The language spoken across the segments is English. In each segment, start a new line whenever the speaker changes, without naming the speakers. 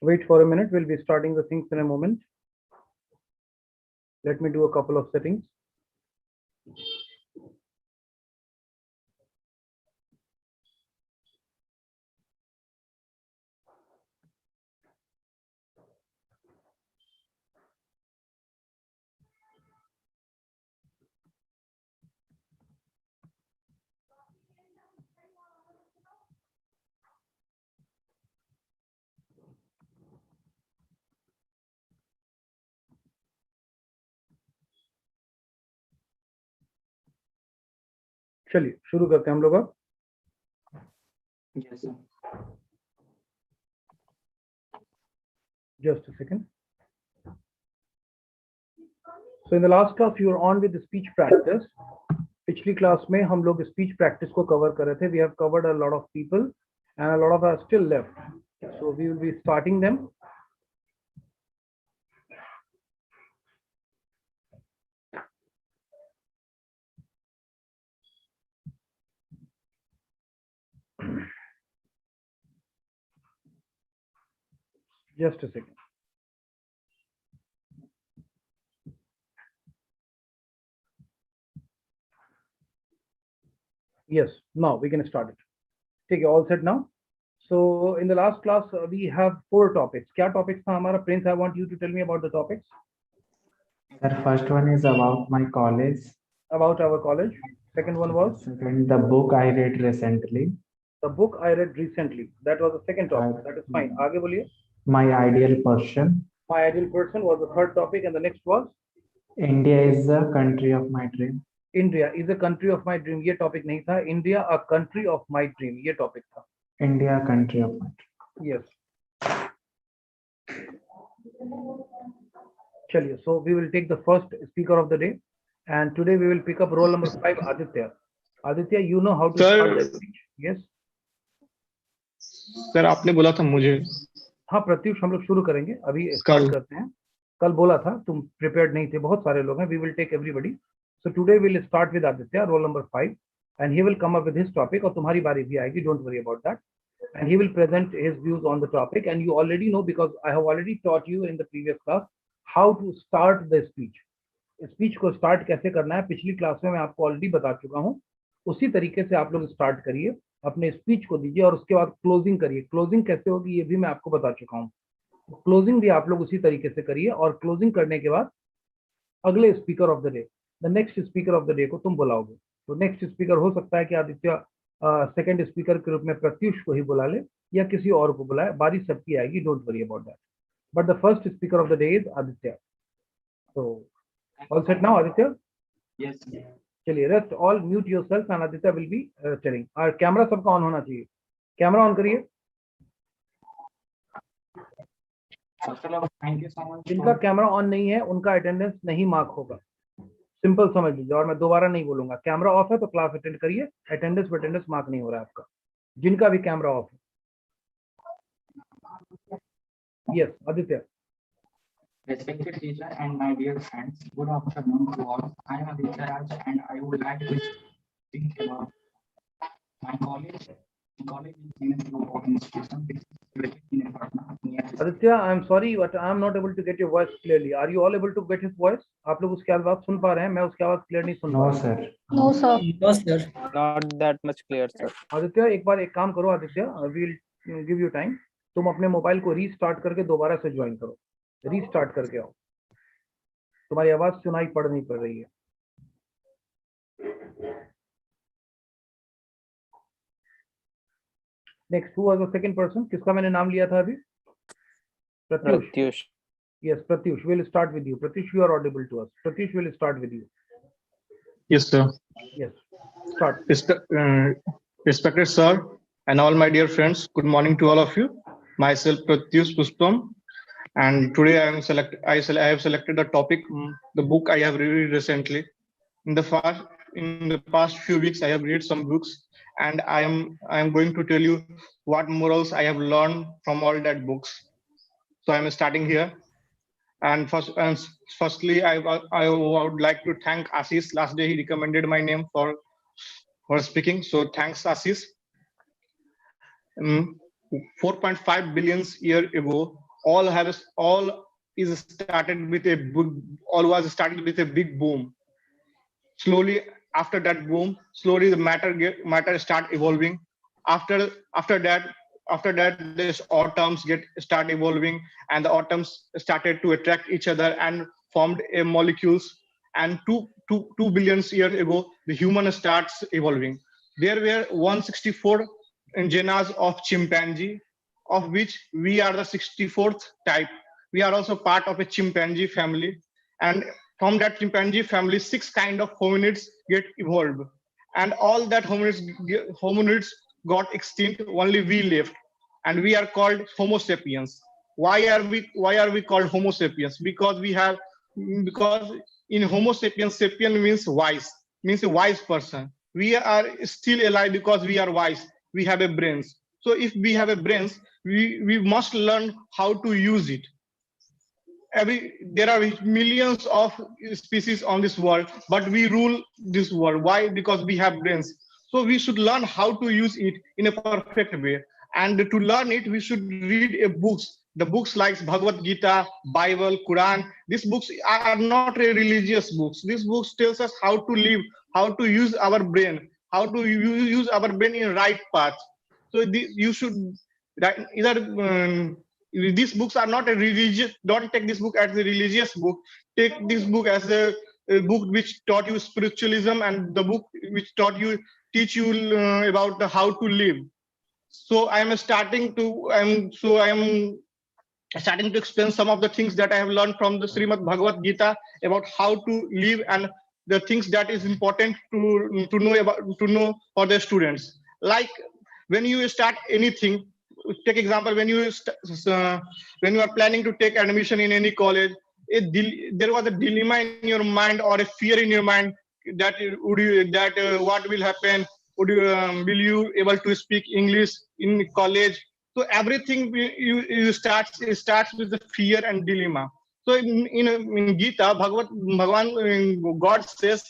Wait for a minute. We'll be starting the things in a moment. Let me do a couple of settings. चलिए शुरू करते हैं हम लोग अब.
Yes, sir.
Just a second. So in the last class you were on with the speech practice. पिछली class में हम लोग स्पीच प्रैक्टिस को कवर कर रहे थे. We have covered a lot of people and a lot of are still left. So we will be starting them. Just a second. Yes, now we can start it. ठीक है, all set now. So in the last class we have 4 topics. क्या topics था हमारा? Prince, I want you to tell me about the topics.
The first one is about my college.
About our college. Second one was
Second, the book I read recently.
the book I read recently. That was the second topic. That is fine. आगे बोलिए.
My ideal person.
My ideal person was the third topic, and the next was
India is the country of my dream.
India is a country of my dream. ये topic नहीं था. India a country of my dream. ये topic था.
India country of my dream.
Yes. चलिए. So we will take the first speaker of the day, and today we will pick up roll number 5, Aditya. Aditya, you know how to start the speech. Yes.
Sir आपने बोला था मुझे.
हाँ प्रत्युष, हम लोग शुरू करेंगे अभी. स्टार्ट करते हैं. कल बोला था, तुम प्रिपेयर्ड नहीं थे. बहुत सारे लोग हैं. We will take everybody. So today we will start with Aditya, roll number 5, and he will come up with his topic. और तुम्हारी बारी भी आएगी. Don't worry about that. And he will present his views on the topic. And you already know, because I have already taught you in the previous class how to start the speech. Speech को start कैसे करना है पिछली class में मैं आपको already बता चुका हूँ. उसी तरीके से आप लोग स्टार्ट करिए, अपने स्पीच को दीजिए और उसके बाद क्लोजिंग करिए. क्लोजिंग कैसे होगी ये भी मैं आपको बता चुका हूँ. क्लोजिंग भी आप लोग उसी तरीके से करिए और क्लोजिंग करने के बाद अगले speaker of the day, the next speaker of the day को तुम बुलाओगे. तो नेक्स्ट स्पीकर हो सकता है कि आदित्य सेकंड स्पीकर के रूप में प्रत्युष को ही बुला ले या किसी और को बुलाए. बारी सबकी आएगी. Don't worry about that. But the first speaker of the day is Aditya. तो all set now Aditya?
Yes.
चलिए, rest all mute yourself and Aditya will be telling. और कैमरा सबका ऑन होना चाहिए. कैमरा ऑन करिए.
Thank you so much.
जिनका camera on नहीं है उनका अटेंडेंस नहीं मार्क होगा. सिंपल समझ लीजिए. और मैं दोबारा नहीं बोलूंगा. कैमरा ऑफ है तो क्लास अटेंड करिए. अटेंडेंस मार्क नहीं हो रहा है आपका, जिनका भी कैमरा ऑफ है. Yes Aditya.
Respected teacher and my dear friends, good afternoon to all. I am Aditya Raj and I would like to speak about my college. College is Indigenous Group of Institutions, which is located in Patna.
Aditya, I am sorry but I am not able to get your voice clearly. Are you all able to get his voice? आप लोग उसकी आवाज सुन पा रहे हैं? मैं उसकी आवाज क्लियर नहीं सुन पा
No,
रहा.
sir.
No, sir.
No, sir.
Not that much clear, sir.
Aditya एक बार एक काम करो. Aditya, we'll give you time. तुम अपने मोबाइल को रीस्टार्ट करके दोबारा से ज्वाइन करो. रीस्टार्ट करके आओ. तुम्हारी आवाज सुनाई पड़ नहीं पड़ रही है. Next, who was the second person? किसका मैंने नाम लिया था अभी? Pratyush.
Pratyush.
Yes, Pratyush, we'll start with you. Pratyush, you are audible to us. Pratyush, will start with you.
Yes sir.
Yes, start.
Respected sir and all my dear friends, good morning to all of you. Myself Pratyush Puspam, and today I have selected the topic, the book I have read recently. In the past few weeks I have read some books, and I am going to tell you what morals I have learned from all that books. So I am starting here. And firstly, I would like to thank Ashish. Last day he recommended my name for speaking. So thanks Ashish. 4.5 billion years ago, all is started with all was started with a big boom. Slowly, after that boom, slowly the matter start evolving. After that, this atoms start evolving, and the atoms started to attract each other and formed a molecules. And two billion years ago, the human starts evolving. There were 164 genus of chimpanzee, of which we are the 64th type. We are also part of a chimpanzee family, and from that chimpanzee family, 6 kind of hominids get evolved, and all that hominids got extinct. Only we left, and we are called Homo sapiens. Why are we called Homo sapiens? Because in Homo sapiens, sapien means a wise person. We are still alive because we are wise. We have a brains. So if we have a brains, we must learn how to use it. There are millions of species on this world, but we rule this world. Why? Because we have brains. So we should learn how to use it in a perfect way. And to learn it, we should read books. The books like Bhagavad Gita, Bible, Quran. These books are not religious books. These books tells us how to live, how to use our brain, how to use our brain in right path. So you should either these books are not a religious. Don't take this book as a religious book. Take this book as a book which taught you spiritualism, and the book which teach you about how to live. So I am starting to explain some of the things that I have learned from the Srimad Bhagavad Gita about how to live, and the things that is important to know for the students. Like when you start anything, take example, when you are planning to take admission in any college, there was a dilemma in your mind or a fear in your mind that what will happen? Will you able to speak English in college? So everything starts with the fear and dilemma. So in Gita, God says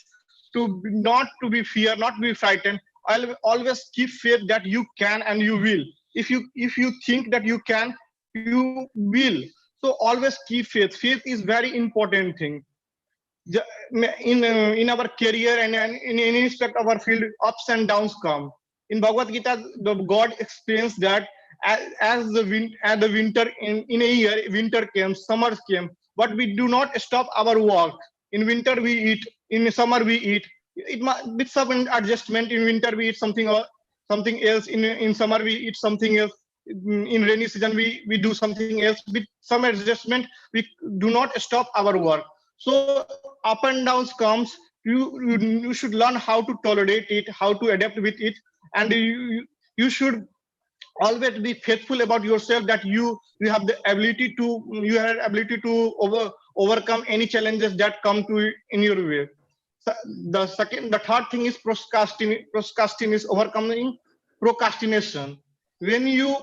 not to be fear, not to be frightened. I'll always keep faith that you can and you will. If you think that you can, you will. So always keep faith. Faith is very important thing. In our career and in any aspect of our field, ups and downs come. In Bhagavad Gita, the God explains that as the winter in a year, winter came, summer came, but we do not stop our work. In winter we eat, in summer we eat. It with some adjustment. In winter we eat something else. In summer we eat something else. In rainy season we do something else. With some adjustment, we do not stop our work. So up and downs comes. You should learn how to tolerate it, how to adapt with it, and you should always be faithful about yourself, that you have the ability to overcome any challenges that come to in your way. So the third thing is procrastination is overcoming procrastination. When you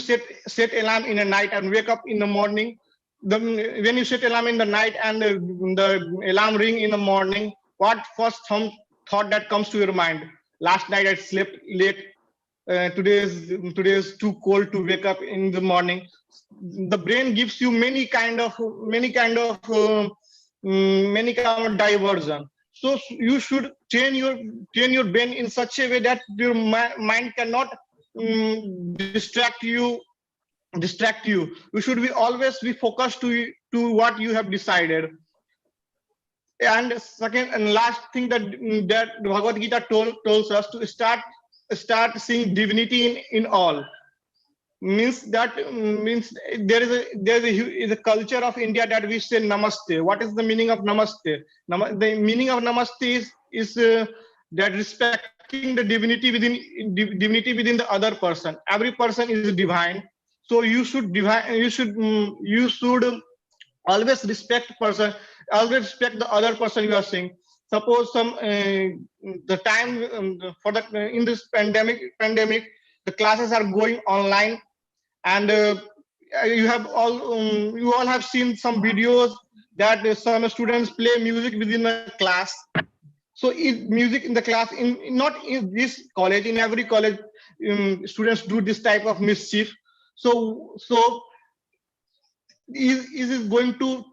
set alarm in the night and wake up in the morning, when you set alarm in the night and the alarm ring in the morning, what first thought that comes to your mind? Last night I slept late. Today is too cold to wake up in the morning. The brain gives you many kind of diversion. So you should train your brain in such a way that your mind cannot distract you. You should always be focused to what you have decided. And second and last thing that Bhagavad Gita tells us to start seeing divinity in all. Means there is a culture of India that we say namaste. What is the meaning of namaste? The meaning of namaste is that respecting the divinity within the other person. Every person is divine, so you should always respect person. Always respect the other person you are seeing. Suppose the time in this pandemic, the classes are going online, and you all have seen some videos that some students play music within a class. So music in the class, not in this college, in every college, students do this type of mischief. So is it going to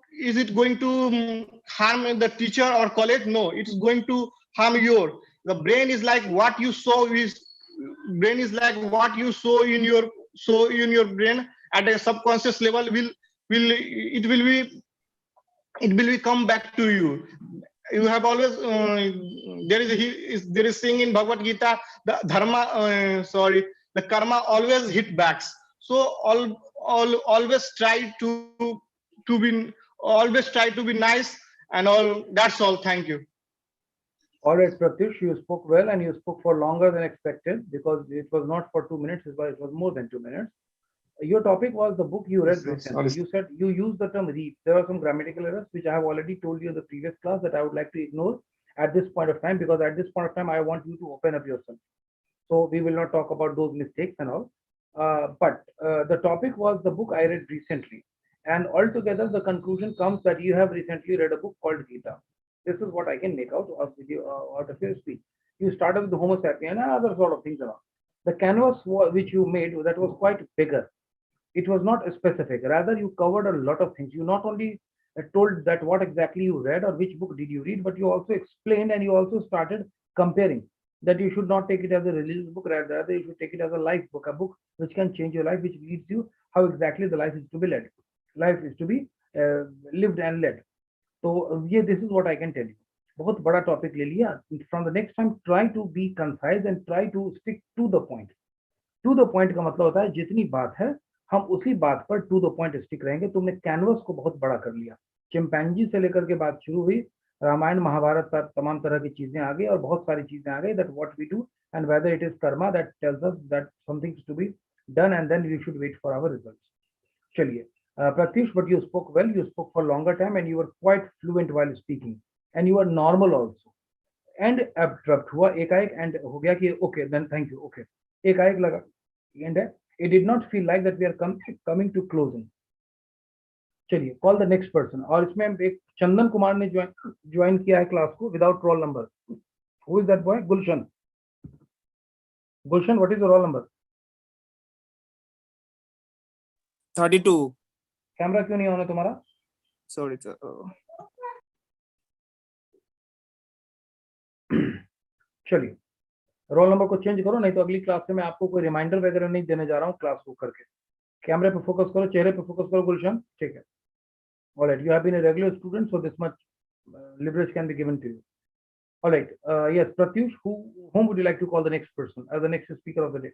harm the teacher or college? No, it's going to harm the brain is like what you sow in your brain at a subconscious level it will come back to you. You have always there is saying in Bhagavad Gita, the the karma always hit backs. So always try to be nice and all. That's all. Thank you.
All right, Pratyush, you spoke well and you spoke for longer than expected because it was not for 2 minutes, it was more than 2 minutes. Your topic was the book you read recently. You said you used the term read. There are some grammatical errors which I have already told you in the previous class that I would like to ignore at this point of time, because at this point of time I want you to open up yourself. So we will not talk about those mistakes and all. But the topic was the book I read recently. And altogether the conclusion comes that you have recently read a book called Gita. This is what I can make out of your speech. You started with the Homo sapien and other sort of things around. The canvas which you made, that was quite bigger. It was not specific. Rather, you covered a lot of things. You not only told that what exactly you read or which book did you read, but you also explained and you also started comparing that you should not take it as a religious book. Rather, you should take it as a life book, a book which can change your life, which leads you how exactly the life is to be led. Life is to be lived and led. So yeah, this is what I can tell you. बहुत बड़ा topic ले लिया. From the next time, try to be concise and try to stick to the point. To the point का मतलब होता है जितनी बात है हम उसी बात पर to the point स्टिक रहेंगे. तुमने कैनवस को बहुत बड़ा कर लिया. चिंपैंजी से लेकर के बात शुरू हुई, रामायण महाभारत पर तमाम तरह की चीजें आ गई और बहुत सारी चीजें आ गई. That what we do and whether it is karma that tells us that something is to be done and then we should wait for our results. चलिए. Pratyush, but you spoke well. You spoke for longer time and you were quite fluent while speaking, and you were normal also. And abrupt हुआ एकाएक and हो गया कि okay then thank you okay. एकाएक लगा and it did not feel like that we are coming to closing. चलिए call the next person. और इसमें एक चंदन कुमार ने ज्वाइन किया है क्लास को without roll number. Who is that boy? Gulshan. Gulshan, what is your roll number?
32.
Camera क्यों नहीं ऑन है तुम्हारा?
Sorry, sir.
चलिए रोल नंबर को चेंज करो, नहीं तो अगली क्लास से मैं आपको कोई रिमाइंडर वगैरह नहीं देने जा रहा हूँ क्लास को करके. कैमरे पे फोकस करो, चेहरे पे फोकस करो गुलशन. ठीक है. Alright, you have been a regular student so this much leverage can be given to you. Alright, yes, Pratyush, whom would you like to call the next person as the next speaker of the day?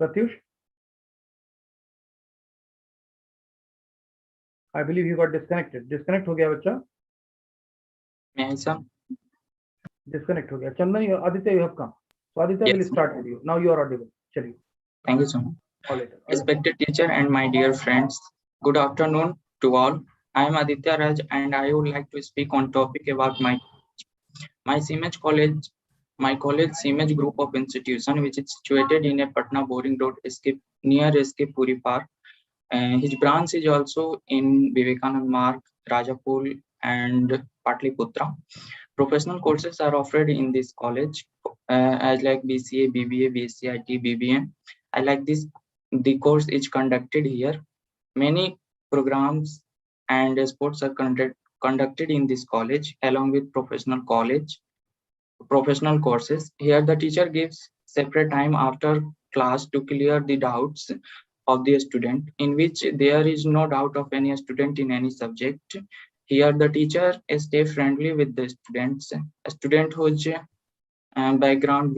Pratyush, I believe you got disconnected. Disconnect हो गया बच्चा?
Sir.
Disconnect हो गया. Chandan, Aditya, you have come. So Aditya, will start with you. Now you are audible. चलिए.
Thank you, sir.
Alright.
Respected teacher and my dear friends, good afternoon to all. I am Aditya Raj and I would like to speak on topic about my CIMAGE college. My college CIMAGE Group of Institutions, which is situated in a Patna Boring Road, near SK Puri Park. His branch is also in Vivekanand Marg, Rajapur and Patliputra. Professional courses are offered in this college as like BCA, BBA, BCIT, BBA. I like this. The course is conducted here. Many programs and sports are conducted in this college along with professional courses. Here the teacher gives separate time after class to clear the doubts of the student, in which there is no doubt of any student in any subject. Here the teacher stay friendly with the students. A student whose background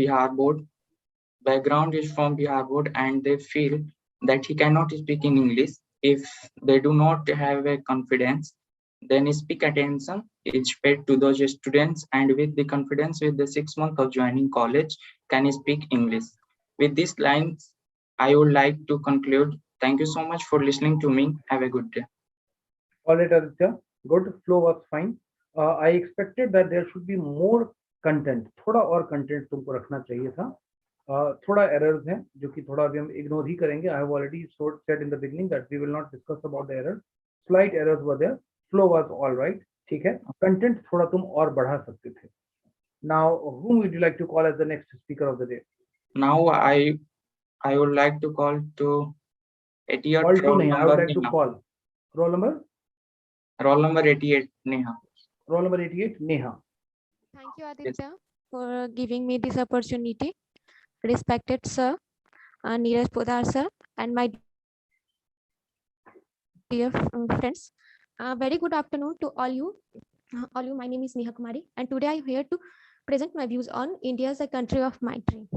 is from Bihar board and they feel that he cannot speak in English. If they do not have a confidence, then speak attention is paid to those students, and with the confidence with the 6 months of joining college can speak English. With these lines, I would like to conclude. Thank you so much for listening to me. Have a good day.
All right, Aditya. Good. Flow was fine. I expected that there should be more content. थोड़ा और content तुमको रखना चाहिए था. थोड़ा errors हैं जो कि थोड़ा अभी हम ignore ही करेंगे. I have already said in the beginning that we will not discuss about the errors. Slight errors were there. Flow was all right. ठीक है. Content थोड़ा तुम और बढ़ा सकते थे. Now, whom would you like to call as the next speaker of the day?
Now I would like to call to 88
Call to
roll
nahi, I would
number
like to
Neha.
call. Roll number?
Roll number 88 Neha.
Roll number 88, Neha.
Thank you, Aditya, for giving me this opportunity. Respected sir, Neeraj Poddar sir, and my dear friends. Very good afternoon to all you. My name is Neha Kumari, and today I am here to present my views on India as a country of my dream.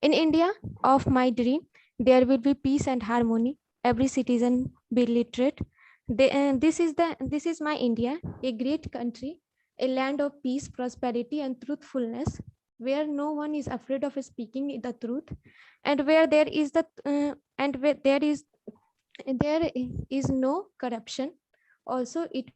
In India of my dream, there will be peace and harmony. Every citizen be literate. This is my India, a great country, a land of peace, prosperity, and truthfulness, where no one is afraid of speaking the truth, and where there is no corruption. Also, it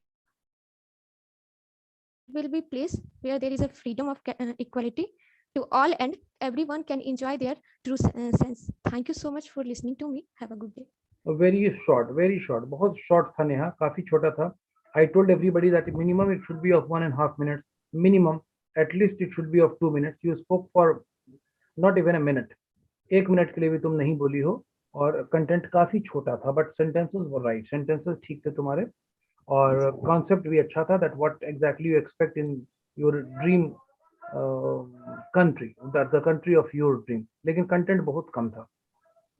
will be place where there is a freedom of equality to all, and everyone can enjoy their true sense. Thank you so much for listening to me. Have a good day.
Very short, बहुत short था नेहा, काफी छोटा था. I told everybody that minimum it should be of 1.5 minutes, minimum, at least it should be of 2 minutes. You spoke for not even a minute. 1 minute के लिए भी तुम नहीं बोली हो, और कंटेंट काफी छोटा था, but sentences were right, sentences ठीक थे तुम्हारे, और कॉन्सेप्ट भी अच्छा था, that what exactly you expect in your dream country, that the country of your dream. लेकिन कंटेंट बहुत कम था.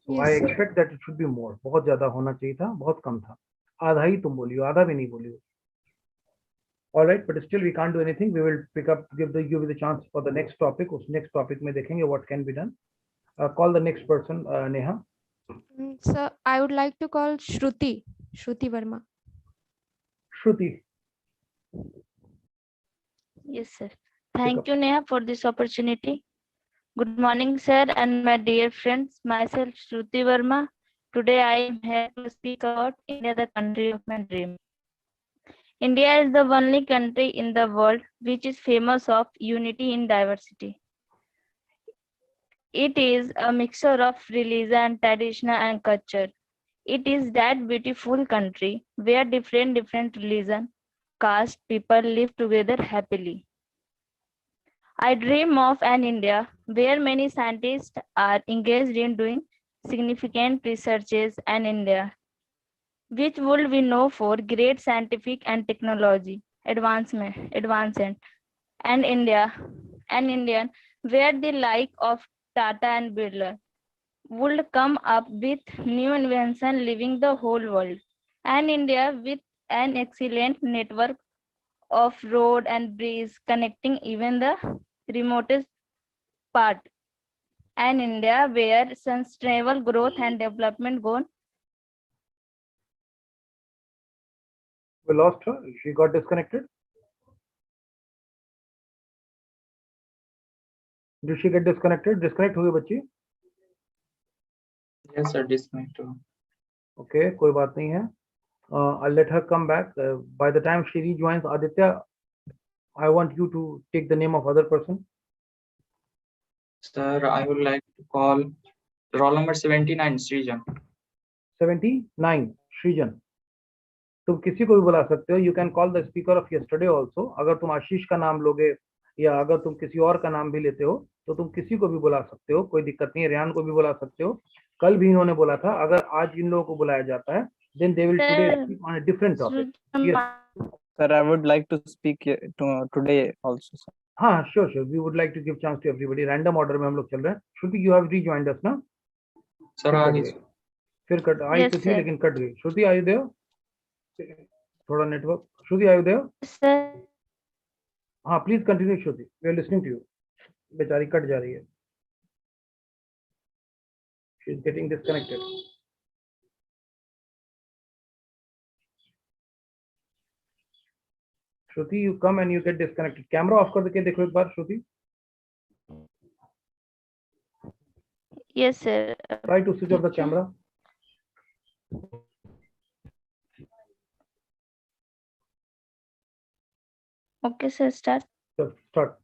So
Yes,
I
sir.
expect that it should be more. बहुत ज्यादा होना चाहिए था, बहुत कम था. आधा ही तुम बोली हो, आधा भी नहीं बोली हो. All right, but still we can't do anything. We will pick up, give you the chance for the next topic. उस next topic में देखेंगे what can be done. Call the next person, Neha.
Sir, I would like to call Shruti Verma.
Shruti.
Yes, sir. Thank you, Neha, for this opportunity. Good morning, sir, and my dear friends. Myself, Shruti Verma. Today, I am here to speak about India, the country of my dream. India is the only country in the world which is famous of unity in diversity. It is a mixture of religion, tradition, and culture. It is that beautiful country where different religion, caste people live together happily. I dream of an India where many scientists are engaged in doing significant researches, and India which would be known for great scientific and technology advancement, and Indian where the like of Tata and Birla would come up with new invention leaving the whole world, and India with an excellent network of road and bridge connecting even the remotest part, and India where sustainable growth and development go.
We lost her. She got disconnected. Did she get disconnected? Disconnect हुई बच्ची?
Yes, sir. Disconnect.
Okay, कोई बात नहीं है. I'll let her come back. By the time she rejoins, Aditya, I want you to take the name of other person.
Sir, I would like to call roll number 79 Srijan.
79, Shrijan. तुम किसी को भी बुला सकते हो. You can call the speaker of yesterday also. अगर तुम आशीष का नाम लोगे, या अगर तुम किसी और का नाम भी लेते हो, तो तुम किसी को भी बुला सकते हो, कोई दिक्कत नहीं है. रेहान को भी बुला सकते हो. कल भी इन्होंने बोला था, अगर आज इन लोगों को बुलाया जाता है, then they will today speak on a different topic. Yes.
Sir, I would like to speak today also, sir.
हाँ, sure. We would like to give chance to everybody. Random order में हम लोग चल रहे हैं. Shruti, you have rejoined us ना?
Sir,
फिर cut आई
Yes,
तो थी
sir.
लेकिन कट गई. Shruti, are you there? थोड़ा network. Shruti, are you there?
Sir,
हाँ, please continue, Shruti. We are listening to you. बेचारी कट जा रही है. She is getting disconnected. Shruti, you come and you get disconnected. Camera off करके देखो एक बार, Shruti.
yes, sir.
Try to switch off the camera.
Okay, sir, start.
Start.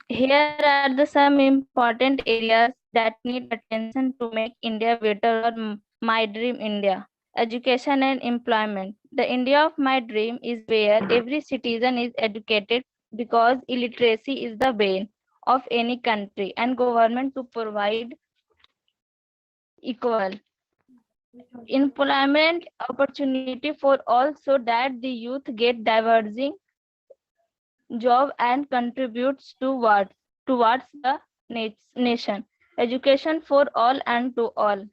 Here are the some important areas that need attention to make India better or my dream India. Education and employment. The India of my dream is where every citizen is educated because illiteracy is the bane of any country and government to provide equal employment opportunity for all so that the youth get diverging job and contributes towards the nation. Education for all and to all.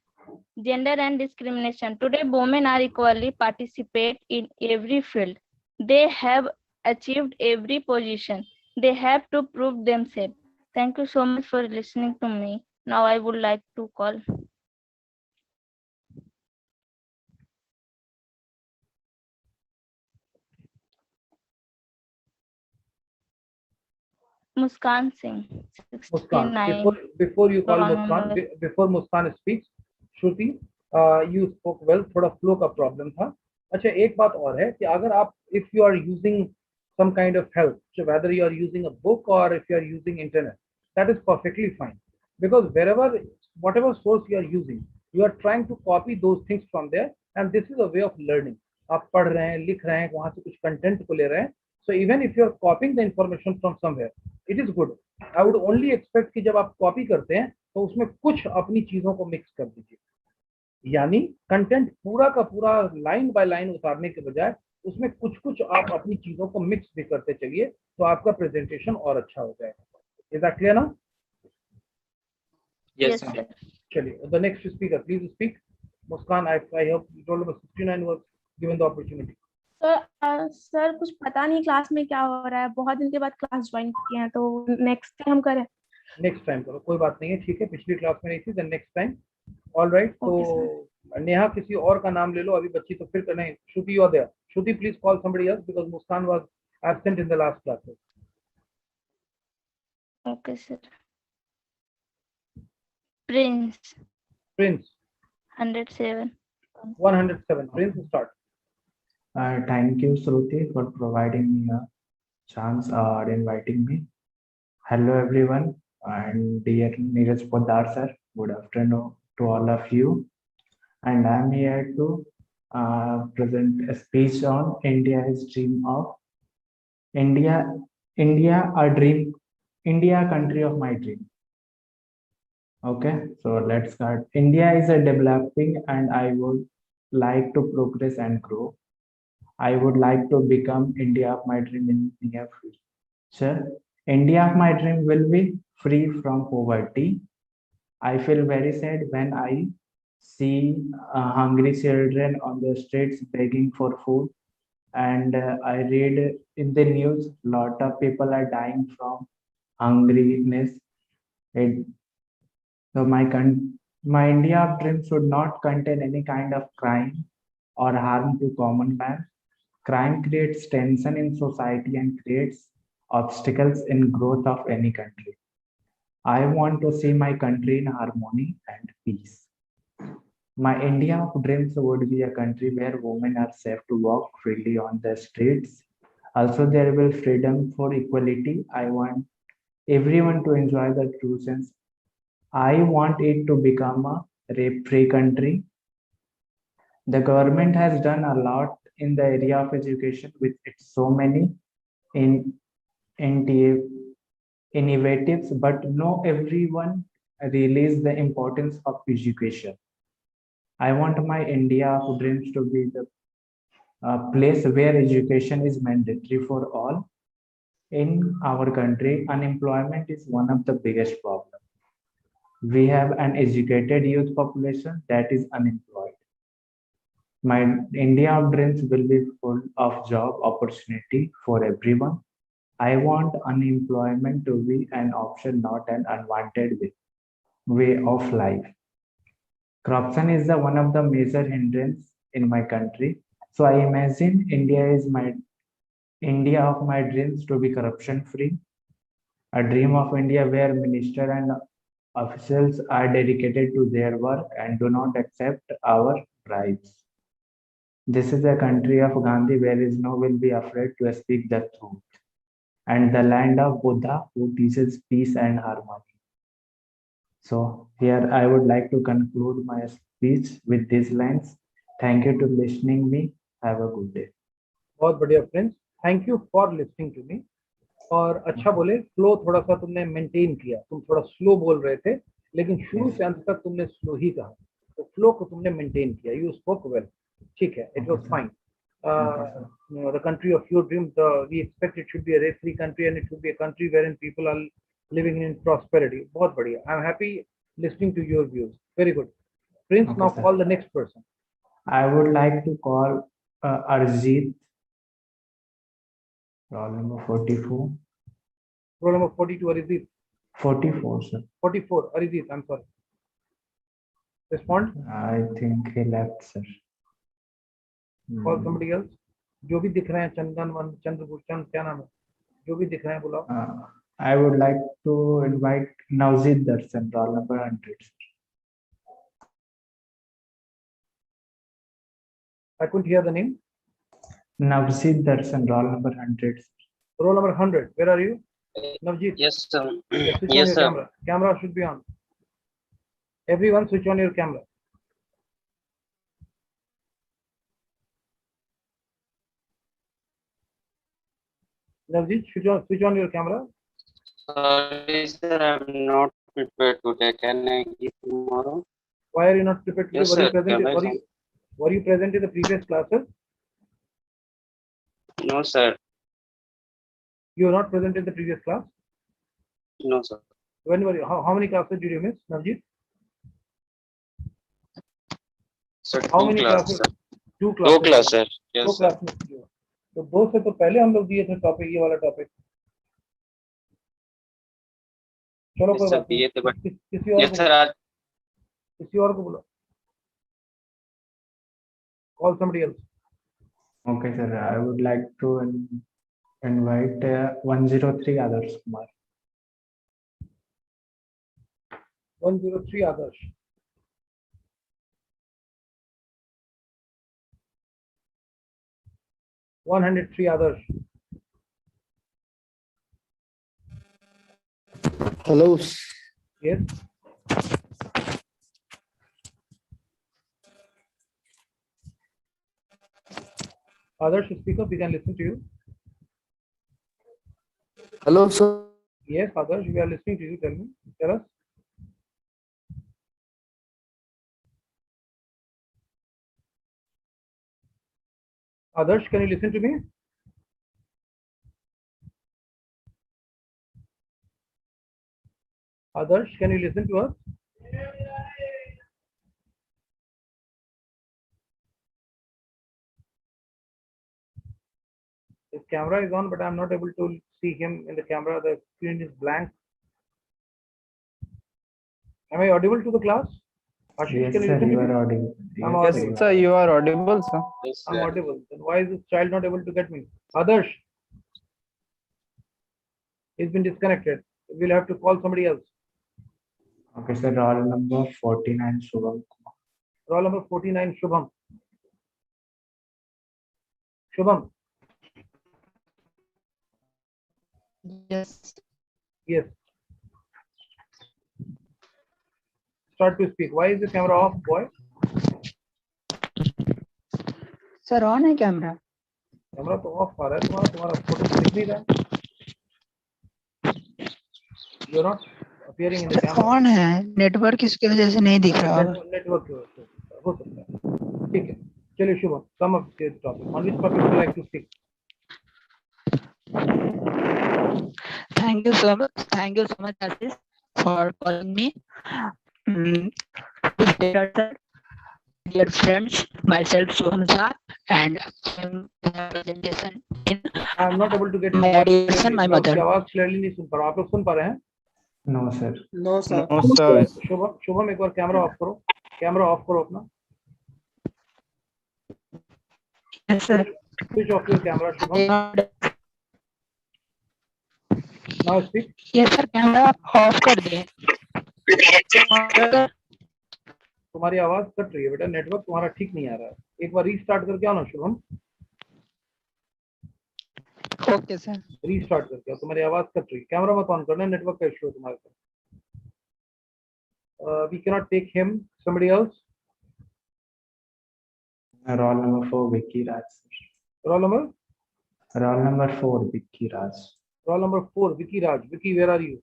Gender and discrimination. Today, women are equally participate in every field. They have achieved every position. They have to prove themselves. Thank you so much for listening to me. Now I would like to call Muskan Singh,
Muskan,
69.
before you call
Wrong
Muskan,
number.
before Muskan speaks, Shruti, you spoke well. थोड़ा flow का problem था. अच्छा, एक बात और है कि अगर आप if you are using some kind of help, so whether you are using a book or if you are using internet, that is perfectly fine, because whatever source you are using, you are trying to copy those things from there, and this is a way of learning. आप पढ़ रहे हैं, लिख रहे हैं, वहां से कुछ कंटेंट को ले रहे हैं. So even if you are copying the information from somewhere, it is good. I would only expect कि जब आप कॉपी करते हैं तो उसमें कुछ अपनी चीजों को मिक्स कर दीजिए. यानी कंटेंट पूरा का पूरा लाइन बाय लाइन उतारने के बजाय उसमें कुछ कुछ आप अपनी चीजों को मिक्स भी करते चलिए, तो आपका प्रेजेंटेशन और अच्छा हो जाएगा. इज दैट क्लियर ना?
Yes,
Yes,
sir.
sir.
चलिए, the next speaker please speak. Muskan, I hope you told number 69 was given the opportunity.
Sir कुछ पता नहीं क्लास में क्या हो रहा है, बहुत दिन के बाद क्लास ज्वाइन किए हैं, तो नेक्स्ट टाइम करें.
नेक्स्ट टाइम करो, कोई बात नहीं है, ठीक है. पिछली क्लास में नहीं थी, देन नेक्स्ट टाइम. ऑलराइट, तो नेहा किसी और का नाम ले लो, अभी बच्ची तो फिर नहीं. Shruti you are there. Shruti please call somebody else because Muskan was absent in the last class.
Okay, sir. Prince,
Prince
107.
107. Prince start.
Thank you, Shruti, for providing me a chance or inviting me. Hello, everyone, and dear Neeraj Poddar, sir. Good afternoon to all of you. And I'm here to present a speech on India's dream of India, a dream, India, country of my dream. Okay, so let's start. India is a developing, and I would like to progress and grow. I would like to become India of my dream in near future. India of my dream will be free from poverty. I feel very sad when I see hungry children on the streets begging for food, and I read in the news lot of people are dying from hungriness. So my India of dream should not contain any kind of crime or harm to common man. Crime creates tension in society and creates obstacles in growth of any country. I want to see my country in harmony and peace. My India of dreams would be a country where women are safe to walk freely on the streets. Also, there will be freedom for equality. I want everyone to enjoy the true sense. I want it to become a rape-free country. The government has done a lot in the area of education with its so many innovatives, but no everyone realize the importance of education. I want my India of dreams to be the place where education is mandatory for all. In our country, unemployment is one of the biggest problems. We have an educated youth population that is unemployed. My India of dreams will be full of job opportunity for everyone. I want unemployment to be an option, not an unwanted way of life. Corruption is one of the major hindrance in my country. So I imagine India of my dreams to be corruption free. A dream of India where minister and officials are dedicated to their work and do not accept our bribes. This is a country of Gandhi where is no will be afraid to speak the truth, and the land of Buddha who teaches peace and harmony. So here I would like to conclude my speech with these lines. Thank you to listening me. Have a good day.
बहुत बढ़िया friends, thank you for listening to me. और अच्छा बोले, flow थोड़ा सा तुमने maintain किया, तुम थोड़ा स्लो बोल रहे थे लेकिन शुरू से अंत तक तुमने स्लो ही कहा, तो फ्लो को तुमने मेंटेन किया, यू स्पोक वेल, ठीक है, it was fine. The country of your dreams, we expect it should be a race-free country and it should be a country wherein people are living in prosperity. बहुत बढ़िया. I'm happy listening to your views. Very good. Prince, now call the next person.
I would like to call Arjit, roll number 44.
Roll number 42, Arijit.
44, sir.
44, Arijit, I'm sorry. Respond.
I think he left, sir.
Call somebody else. जो भी दिख रहे हैं, चंदन, चंद्रभूषण, क्या नाम है, जो भी दिख रहे हैं बुलाओ.
I would like to invite Navjeet Darshan, roll number 100.
I couldn't hear the name.
Navjeet Darshan, roll number 100.
Roll number 100. Where are you? Navjeet.
Yes, sir.
Switch
Yes,
on your
sir.
camera. Camera should be on. Everyone switch on your camera. Navjeet, switch on your camera.
Sorry, sir, I'm not prepared today. Can I give tomorrow?
Why are you not prepared today?
Yes,
Were you
sir.
present?
Camera is on.
Were you present in the previous classes?
No, sir.
You were not present in the previous class.
No, sir.
When were you? How many classes did you miss, Navjeet?
Sir,
How
two
many
classes,
classes?
sir.
Two
Two
classes.
classes, sir.
दो
Yes, sir.
Class में किया. तो दो से तो पहले हम लोग दिए थे टॉपिक, ये वाला टॉपिक. चलो
Yes,
कोई
sir.
बात नहीं.
दिए थे, but
किसी और
yes,
को
sir. आज
किसी और को बोलो. Call somebody else.
Okay, sir. I would like to invite 103 Adarsh Kumar.
103 Adarsh. (103 Adarsh.
Hello.
Yes. Adarsh, speak up. We can listen to you.
Hello, sir.
Yes, Adarsh, we are listening to you. Tell me. Tell us. Adarsh, can you listen to me? Adarsh, can you listen to us? His camera is on, but I'm not able to see him in the camera. The screen is blank. Am I audible to the class? Ashish,
Yes,
can you
sir.
listen
You
to
are
me?
audible.
I'm
Yes,
audible.
Yes, sir, you are audible, sir.
yes,
I'm
sir.
audible. Then why is this child not able to get me? Adarsh, he's been disconnected. We'll have to call somebody else.
Okay, sir. Roll number 49 Shubham Kumar.
Roll number 49, Shubham. Shubham.
Yes.
Yes. Start to speak. Why is the camera off, boy?
Sir on है camera.
Camera तो of आ रहा है तुम्हारा photo दिख नहीं रहा. You're not appearing in the camera.
On है, network इसकी वजह से नहीं दिख रहा.
नेटवर्क की वजह से हो सकता है. ठीक है, चलिए Shubham, come up with the topic. On which topic would you like to speak?
Thank you so much, Ashish, for calling me. Dear friends, myself Soham Shah, and presentation in
I am not able to get
my addition, my mother.
आवाज clearly नहीं सुन पा रहा. आप लोग सुन पा रहे हैं?
No, sir.
No, sir.
No, sir.
Shubham एक बार कैमरा ऑफ करो. कैमरा ऑफ करो अपना.
Yes, sir.
Switch off your camera, Shubham. Now speak.
Yes, sir. Camera off कर दे.
तुम्हारी आवाज कट रही है बेटा, नेटवर्क तुम्हारा ठीक नहीं आ रहा है. एक बार रीस्टार्ट करके आओ ना शुभम.
Okay sir.
रीस्टार्ट करके आओ, तुम्हारी आवाज कट रही है. कैमरा मत ऑन करना, नेटवर्क का इशू है तुम्हारे पास. We cannot take him. Somebody else.
Roll number 4 Vicky Raj.
Roll number.
Roll number 4 Vicky Raj.
Roll number 4, Vicky Raj. Vicky, where are you?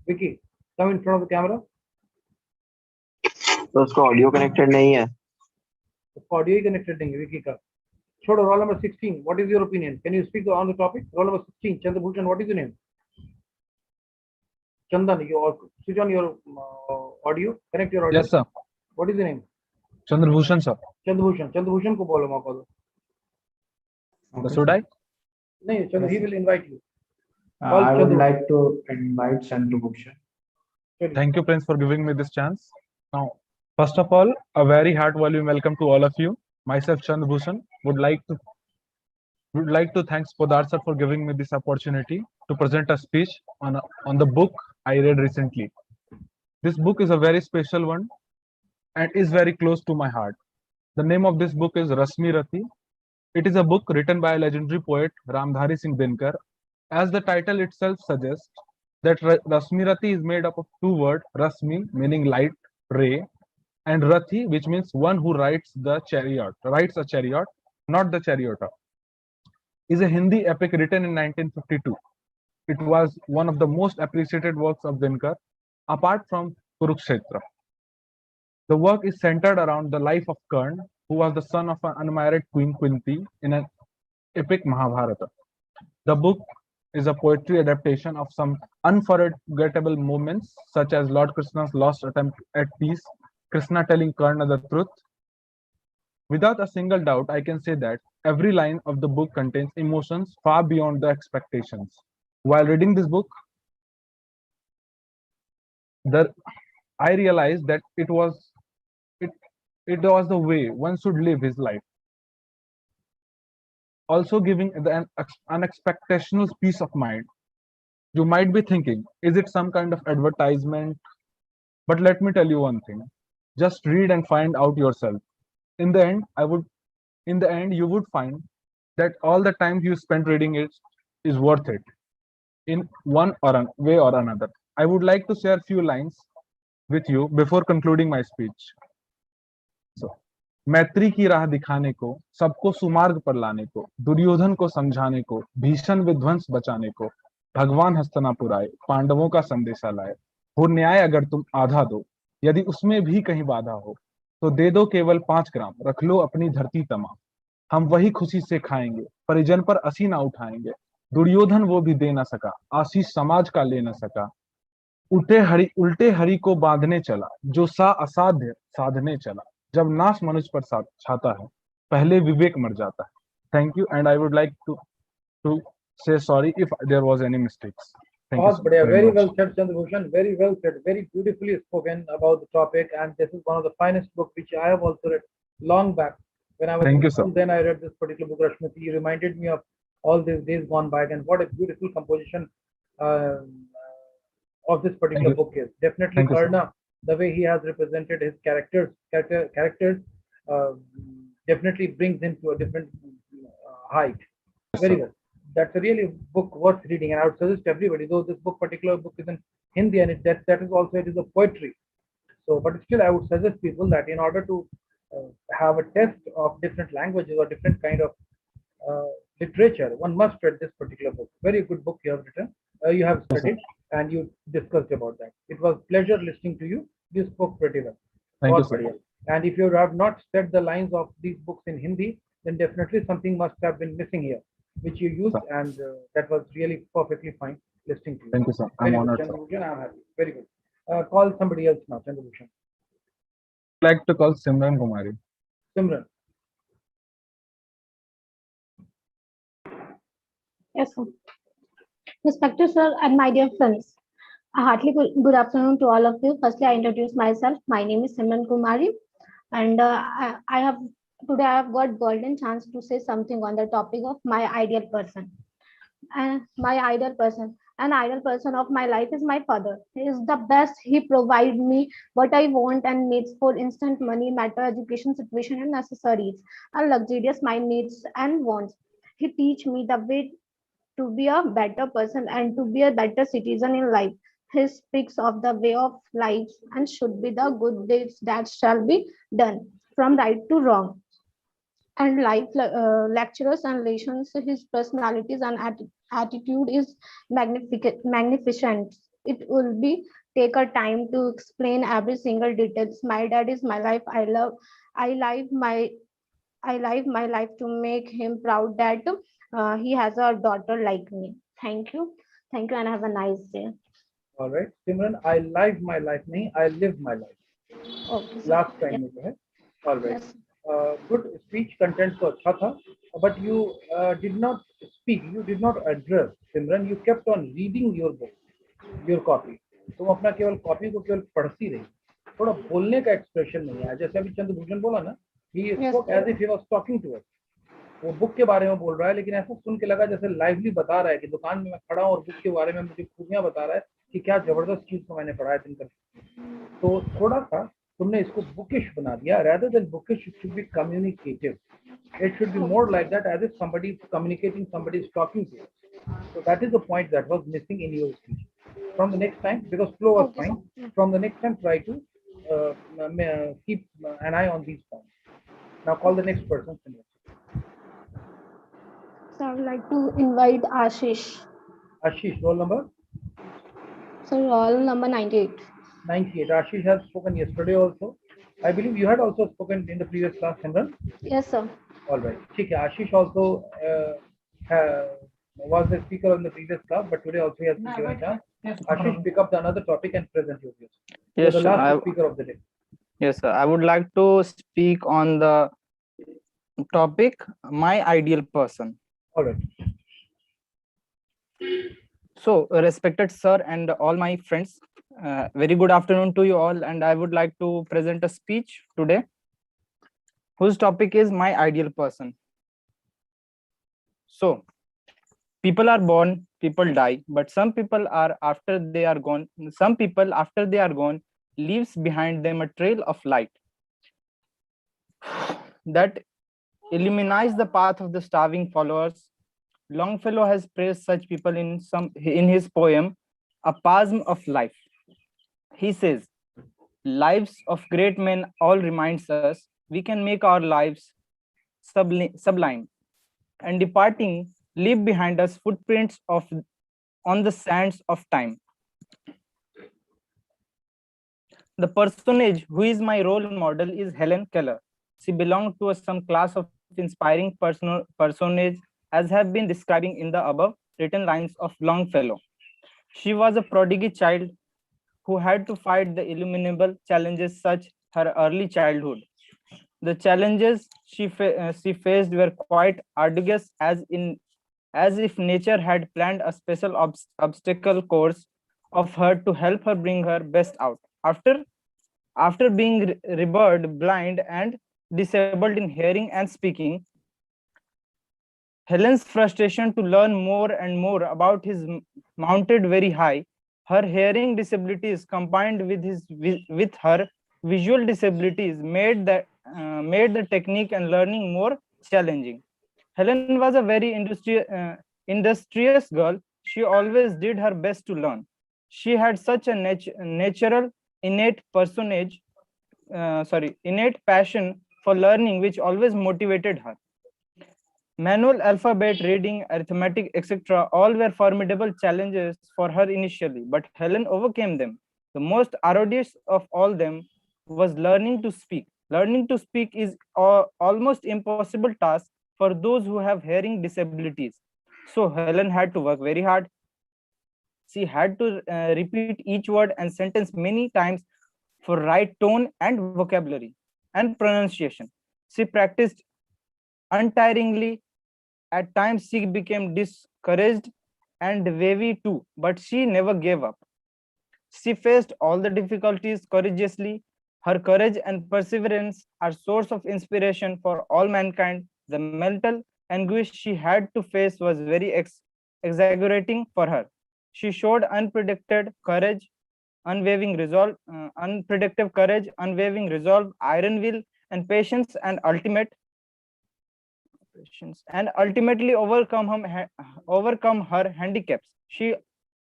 Vicky, come in front of the camera.
तो उसका audio connected नहीं है.
Audio ही connected नहीं है Vicky का. छोड़ो. Roll number 16. What is your opinion? Can you speak on the topic? Roll number 16. Chandrabhushan, what is your name? Chandan, you switch on your audio. Connect your audio.
Yes, sir.
What is your name?
Chandrabhushan, sir.
Chandrabhushan. Chandrabhushan को बोलो मौका दो.
Okay. Should I?
नहीं, Chandra, he will invite you.
I would like to invite Chandrabhushan.
Thank you, Prince, for giving me this chance. Now, first of all, a very heartwarming welcome to all of you. Myself, Chandrabhushan, would like to thank Poddar sir for giving me this opportunity to present a speech on the book I read recently. This book is a very special one and is very close to my heart. The name of this book is Rasmi Rati. It is a book written by a legendary poet Ramdhari Singh Dinkar. As the title itself suggests, that Rasmi Rati is made up of two words, Rasmi meaning light, ray, and Rathi, which means one who rides a chariot, not the charioteer. Is a Hindi epic written in 1952. It was one of the most appreciated works of Dinkar, apart from Kurukshetra. The work is centered around the life of Karna, who was the son of an unmarried queen Kunti in an epic Mahabharata. The book is a poetry adaptation of some unforgettable moments, such as Lord Krishna's lost attempt at peace, Krishna telling Karna the truth. Without a single doubt, I can say that every line of the book contains emotions far beyond the expectations. While reading this book, I realized that it was the way one should live his life. Also giving an unexpected peace of mind. You might be thinking, is it some kind of advertisement? But let me tell you one thing. Just read and find out yourself. In the end, you would find that all the time you spent reading it is worth it in one way or another. I would like to share a few lines with you before concluding my speech. So, मैत्री की राह दिखाने को, सबको सुमार्ग पर लाने को, दुर्योधन को समझाने को, भीषण विध्वंस बचाने को, भगवान हस्तिनापुर आए, पांडवों का संदेशा लाए, हो न्याय अगर तुम आधा दो, यदि उसमें भी कहीं बाधा हो, तो दे दो केवल 5 ग्राम, रख लो अपनी धरती तमाम, हम वही खुशी से खाएंगे, परिजन पर असी ना उठाएंगे, दुर्योधन वो भी दे ना सका, आशीष समाज का ले ना सका, उल्टे हरि को बांधने चला, जो असाध्य साधने चला, जब नाश मनुष्य पर छाता है, पहले विवेक मर जाता है. Thank you, and I would like to say sorry if there was any mistakes. Thank you
very well said, Chandrabhushan. Very well said. Very beautifully spoken about the topic, and this is one of the finest books which I have also read long back when I was in school. Then I read this particular book. Rashmiti, you reminded me of all these days gone by, and what a beautiful composition of this particular book is. Definitely, Karna, the way he has represented his characters definitely brings him to a different height. Very well. That's a really book worth reading, and I would suggest everybody, though this particular book is in Hindi, and that is also, it is a poetry. So, but still, I would suggest people that in order to have a test of different languages or different kind of literature, one must read this particular book. Very good book you have written, you have studied, and you discussed about that. It was pleasure listening to you. You spoke pretty well.
Thank you, sir.
And if you have not said the lines of these books in Hindi, then definitely something must have been missing here, which you used, and that was really perfectly fine listening to you.
Thank you, sir. I'm honored.
I'm happy. Very good. Call somebody else now, Chandrabhushan.
I'd like to call Simran Kumari.
Simran.
Yes, sir. Respected sir and my dear friends, a heartily good afternoon to all of you. Firstly, I introduce myself. My name is Simran Kumari, and today I have got golden chance to say something on the topic of my ideal person. And my ideal person, an ideal person of my life is my father. He is the best. He provides me what I want and needs for instant money, matter, education, situation, and necessaries, and luxurious my needs and wants. He teach me the way to be a better person and to be a better citizen in life. He speaks of the way of life and should be the good deeds that shall be done from right to wrong. and live lecturers and lessons. His personalities and attitude is magnificent. It will be take a time to explain every single details. My dad is my life. I live my life to make him proud that he has a daughter like me. Thank you, and have a nice day.
All right, Simran, I live my life, nahi, I live my life.
Okay, sir.
Last time में जो है. All right. Good speech content तो अच्छा था, but you did not speak, you did not address. Simran, you kept on reading your book, your copy. तुम अपना केवल copy को केवल पढ़ती रही, थोड़ा बोलने का एक्सप्रेशन नहीं आया. जैसे अभी चंद्रभूषण बोला ना, he spoke as if he was talking to us. वो बुक के बारे में बोल रहा है, लेकिन ऐसा सुन के लगा जैसे लाइवली बता रहा है कि दुकान में मैं खड़ा हूँ और बुक के बारे में मुझे खूबियां बता रहा है कि क्या जबरदस्त चीज को मैंने पढ़ा है दिन कर. तो थोड़ा सा तुमने इसको बुकिश बना दिया. rather than bookish, it should be communicative. It should be more like that, as if somebody is communicating, somebody is talking to you. So that is the point that was missing in your speech. From the next time, because flow was fine, from the next time try to keep an eye on these points. Now call the next person.
So I would like to invite Ashish.
Ashish, roll number?
So roll number 98.
98. Ashish has spoken yesterday also. I believe you had also spoken in the previous class, Simran?
Yes, sir.
All right. Okay. Ashish also was the speaker in the previous class, but today also he has been given a chance. Ashish, pick up another topic and present your views.
Yes,
the
sir,
last speaker of the day.
Yes, sir. I would like to speak on the topic, my ideal person.
All right.
So, respected sir and all my friends, very good afternoon to you all, and I would like to present a speech today whose topic is my ideal person. So, people are born, people die, but some people after they are gone leaves behind them a trail of light that illumines the path of the starving followers. Longfellow has praised such people in his poem, A Pasm of Life. He says, lives of great men all reminds us we can make our lives sublime, and departing leave behind us footprints on the sands of time. The personage who is my role model is Helen Keller. She belonged to some class of inspiring personage as have been describing in the above written lines of Longfellow. She was a prodigy child who had to fight the illimitable challenges such her early childhood. The challenges she faced were quite arduous, as if nature had planned a special obstacle course of her to help her bring her best out. After being reared blind and disabled in hearing and speaking, Helen's frustration to learn more and more about his mounted very high. Her hearing disabilities combined with her visual disabilities made the technique and learning more challenging. Helen was a very industrious girl. She always did her best to learn. She had such a natural, innate passion for learning, which always motivated her. Manual alphabet, reading, arithmetic, etc. all were formidable challenges for her initially, but Helen overcame them. The most arduous of all them was learning to speak. Learning to speak is almost impossible task for those who have hearing disabilities. So Helen had to work very hard. She had to repeat each word and sentence many times for right tone and vocabulary and pronunciation. She practiced untiringly. At times she became discouraged and wavy too, but she never gave up. She faced all the difficulties courageously. Her courage and perseverance are source of inspiration for all mankind. The mental anguish she had to face was very exaggerating for her. She showed unpredicted courage, unwavering resolve, iron will, and patience, and ultimately overcome her handicaps. She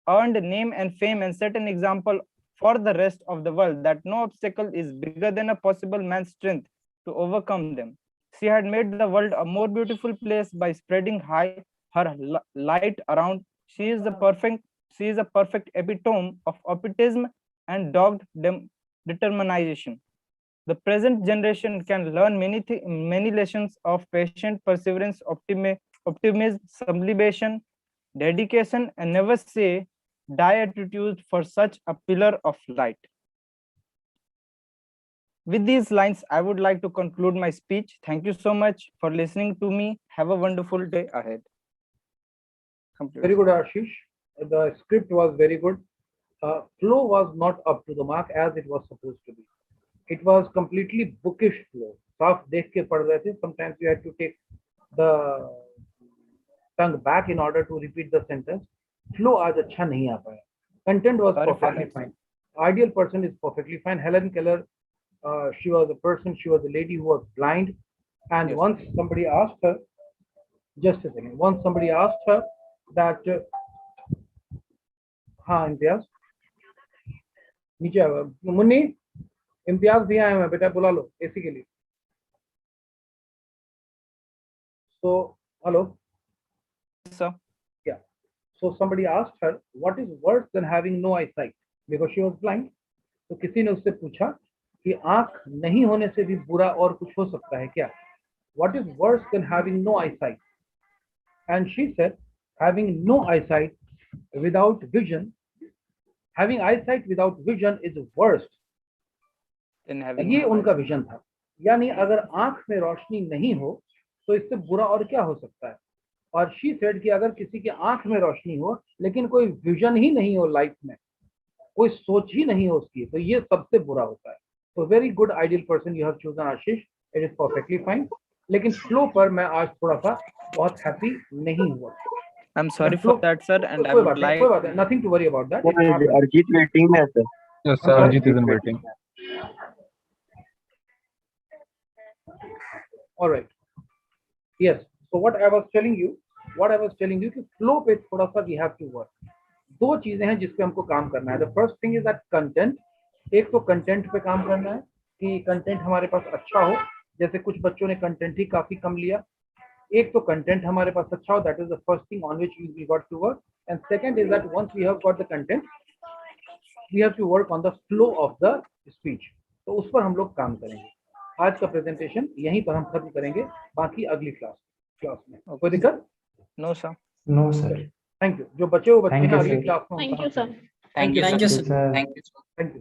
earned name and fame and set an example for the rest of the world that no obstacle is bigger than a possible man's strength to overcome them. She had made the world a more beautiful place by spreading her light around. She is a perfect epitome of optimism and dogged determination. The present generation can learn many lessons of patient perseverance, optimism, sublimation, dedication, and never say die attitude for such a pillar of light. With these lines, I would like to conclude my speech. Thank you so much for listening to me. Have a wonderful day ahead. Complete.
Very good, Ashish. The script was very good. Flow was not up to the mark as it was supposed to be. It was completely bookish flow. साफ देख के पढ़ रहे थे. Sometimes you had to take the tongue back in order to repeat the sentence. Flow आज अच्छा नहीं आ पाया. Content was perfectly fine. Ideal person is perfectly fine. Helen Keller, she was a lady who was blind, and yes. Once somebody asked her, that हाँ इम्तियाज नीचे मुन्नी इम्तियाज भी आए हैं बेटा बुला लो एसी के लिए. So hello.
Sir.
Yeah. So somebody asked her what is worse than having no eyesight because she was blind. तो किसी ने उससे पूछा कि आंख नहीं होने से भी बुरा और कुछ हो सकता है क्या? What is worse than having no eyesight? And she said, having no eyesight without vision, having eyesight without vision is worse. ये उनका विजन था. यानी अगर आंख में रोशनी नहीं हो तो इससे बुरा और क्या हो सकता है. और she said कि अगर किसी की आंख में रोशनी हो लेकिन कोई विजन ही नहीं हो लाइफ में, कोई सोच ही नहीं हो उसकी, तो ये सबसे बुरा होता है. So very good ideal person you have chosen, Ashish. It is perfectly fine. लेकिन फ्लो पर मैं आज थोड़ा सा बहुत हैप्पी नहीं हुआ.
I'm sorry for that, sir, and I would like.
Nothing to worry about that.
Arjit waiting है sir.
Yes, sir. Arjit is in waiting.
All right. Yes. So what I was telling you कि flow पे थोड़ा सा we have to work. दो चीजें हैं जिस पे हमको काम करना है. The first thing is that content. एक तो कंटेंट पे काम करना है कि कंटेंट हमारे पास अच्छा हो. जैसे कुछ बच्चों ने कंटेंट ही काफी कम लिया. एक तो कंटेंट हमारे पास अच्छा हो, that is the first thing on which we got to work. And second is that once we have got the content we have to work on the flow of the speech. तो उस पर हम लोग काम करेंगे. आज का presentation यहीं पर हम खत्म करेंगे, बाकी अगली क्लास में. कोई दिक्कत?
No sir.
No sir.
Thank you. जो बचे वो बच्चे हैं अगली क्लास में.
Thank you sir.
Thank you, sir.
Thank you, sir.
Thank you.